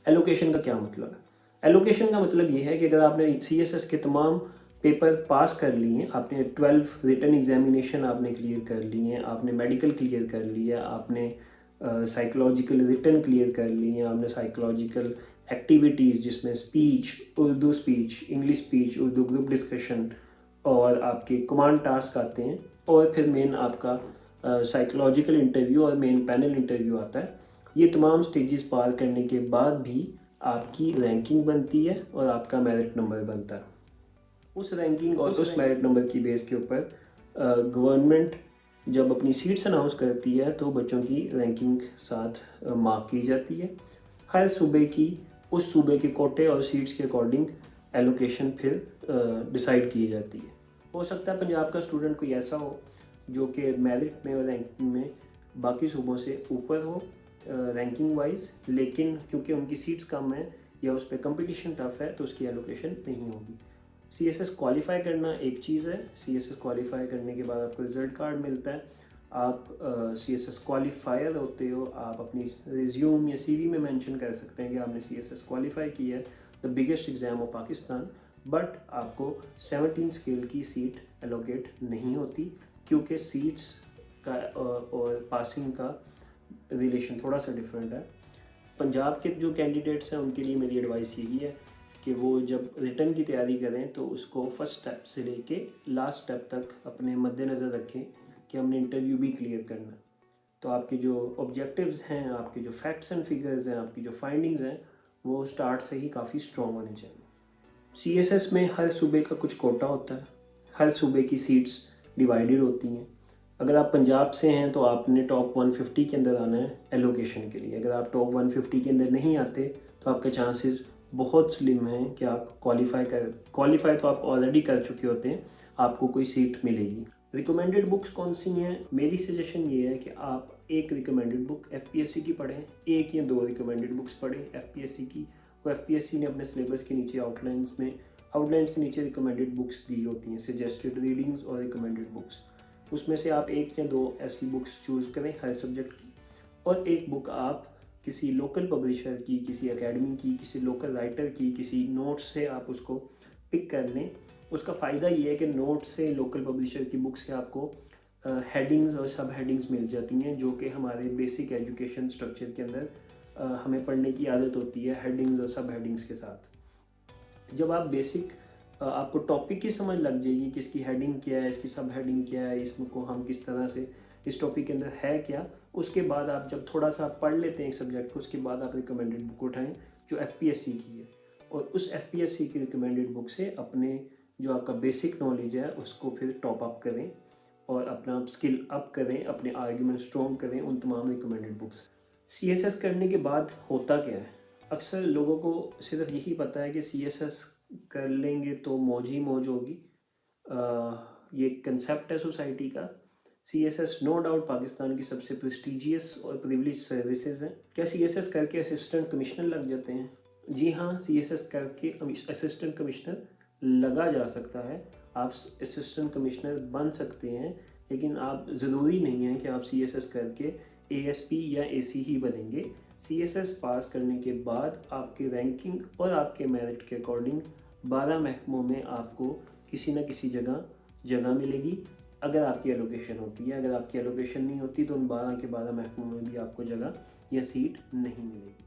Allocation का क्या मतलब है? एलोकेशन का मतलब ये है कि अगर आपने CSS के तमाम पेपर पास कर लिए हैं, आपने 12 रिटन एग्जामिनेशन आपने क्लियर कर लिए हैं, आपने मेडिकल क्लियर कर लिया, आपने साइकोलॉजिकल रिटन क्लियर कर ली हैं, आपने साइकोलॉजिकल एक्टिविटीज़ जिसमें speech, Urdu speech, English speech, Urdu group discussion और आपके कमांड टास्क आते हैं, और फिर मेन आपका साइकोलॉजिकल इंटरव्यू और मेन पैनल इंटरव्यू आता है। ये तमाम स्टेजेस पार करने के बाद भी आपकी रैंकिंग बनती है और आपका मेरिट नंबर बनता है। उस रैंकिंग और उस मेरिट नंबर की बेस के ऊपर गवर्नमेंट जब अपनी सीट्स अनाउंस करती है तो बच्चों की रैंकिंग साथ मार्क की जाती है। हर सूबे की उस सूबे के कोटे और सीट्स के अकॉर्डिंग एलोकेशन फिर डिसाइड की जाती है। हो सकता है पंजाब का स्टूडेंट कोई ऐसा हो जो कि मेरिट में और रैंकिंग में बाकी सूबों से ऊपर हो रैंकिंग वाइज, लेकिन क्योंकि उनकी सीट्स कम है या उस पर कंपटीशन टफ है तो उसकी एलोकेशन नहीं होगी। CSS क्वालिफाई करना एक चीज़ है। CSS क्वालिफाई करने के बाद आपको रिजल्ट कार्ड मिलता है, आप CSS क्वालिफायर होते हो, आप अपनी रिज्यूम या CV में मेंशन कर सकते हैं कि आपने CSS क्वालिफाई किया है, the biggest exam of Pakistan. But आपको 17 स्केल की सीट एलोकेट नहीं होती क्योंकि सीट्स का और पासिंग का रिलेशन थोड़ा सा डिफरेंट है। पंजाब के जो कैंडिडेट्स हैं उनके लिए मेरी एडवाइस यही है कि वो जब रिटर्न की तैयारी करें तो उसको फर्स्ट स्टेप से लेके लास्ट स्टेप तक अपने मद्देनज़र रखें कि हमने इंटरव्यू भी क्लियर करना है। तो आपके जो ऑब्जेक्टिव्स हैं, आपके जो फैक्ट्स एंड फिगर्स हैं, आपकी जो फाइंडिंग्स हैं, वो स्टार्ट से ही काफ़ी स्ट्रॉन्ग होने चाहिए। CSS में हर सूबे का कुछ कोटा होता है, हर सूबे की सीट्स डिवाइडेड होती हैं। अगर आप पंजाब से हैं तो आपने टॉप 150 के अंदर आना है एलोकेशन के लिए। अगर आप टॉप 150 के अंदर नहीं आते तो आपके चांसेस बहुत स्लिम हैं कि आप क्वालिफाई तो आप ऑलरेडी कर चुके होते हैं, आपको कोई सीट मिलेगी। रिकमेंडेड बुक्स कौन सी हैं? मेरी सजेशन ये है कि आप एक रिकमेंडेड बुक FPSC की पढ़ें, एक या दो रिकमेंडेड बुक्स पढ़ें FPSC की। वो FPSC ने अपने सिलेबस के नीचे आउटलाइंस के नीचे रिकमेंडेड बुक्स दी होती हैं, सजेस्टेड रीडिंग्स और रिकमेंडेड बुक्स। उसमें से आप एक या दो ऐसी बुक्स चूज़ करें हर सब्जेक्ट की, और एक बुक आप किसी लोकल पब्लिशर की, किसी एकेडमी की, किसी लोकल राइटर की, किसी नोट्स से आप उसको पिक कर लें। उसका फ़ायदा ये है कि नोट्स से, लोकल पब्लिशर की बुक से आपको हेडिंग्स और सब हेडिंग्स मिल जाती हैं जो कि हमारे बेसिक एजुकेशन स्ट्रक्चर के अंदर हमें पढ़ने की आदत होती है हेडिंग्स और सब हेडिंग्स के साथ। जब आप बेसिक आपको टॉपिक की समझ लग जाएगी कि इसकी हेडिंग क्या है, इसकी सब हेडिंग क्या है, इसको हम किस तरह से इस टॉपिक के अंदर है क्या, उसके बाद आप जब थोड़ा सा पढ़ लेते हैं एक सब्जेक्ट को, उसके बाद आप रिकमेंडेड बुक उठाएं जो FPSC की है, और उस FPSC की रिकमेंडेड बुक से अपने जो आपका बेसिक नॉलेज है उसको फिर टॉप अप करें और अपना स्किल अप करें, अपने आर्ग्यूमेंट स्ट्रॉन्ग करें उन तमाम रिकमेंडेड बुक्स। CSS करने के बाद होता क्या है? अक्सर लोगों को सिर्फ यही पता है कि CSS कर लेंगे तो मौज ही मौज होगी। ये कंसेप्ट है सोसाइटी का। CSS नो डाउट पाकिस्तान की सबसे प्रेस्टिजियस और प्रिविलेज सर्विसेज हैं। क्या CSS करके असिस्टेंट कमिश्नर लग जाते हैं? जी हाँ, CSS करके असिस्टेंट कमिश्नर लगा जा सकता है। आप असिस्टेंट कमिश्नर बन सकते हैं, लेकिन आप ज़रूरी नहीं है कि आप CSS करके ASP या AC ही बनेंगे। CSS पास करने के बाद आपकी रैंकिंग और आपके मेरिट के अकॉर्डिंग 12 महकमों में आपको किसी न किसी जगह मिलेगी, अगर आपकी एलोकेशन होती है। अगर आपकी एलोकेशन नहीं होती तो उन 12 के 12 महकमों में भी आपको जगह या सीट नहीं मिलेगी।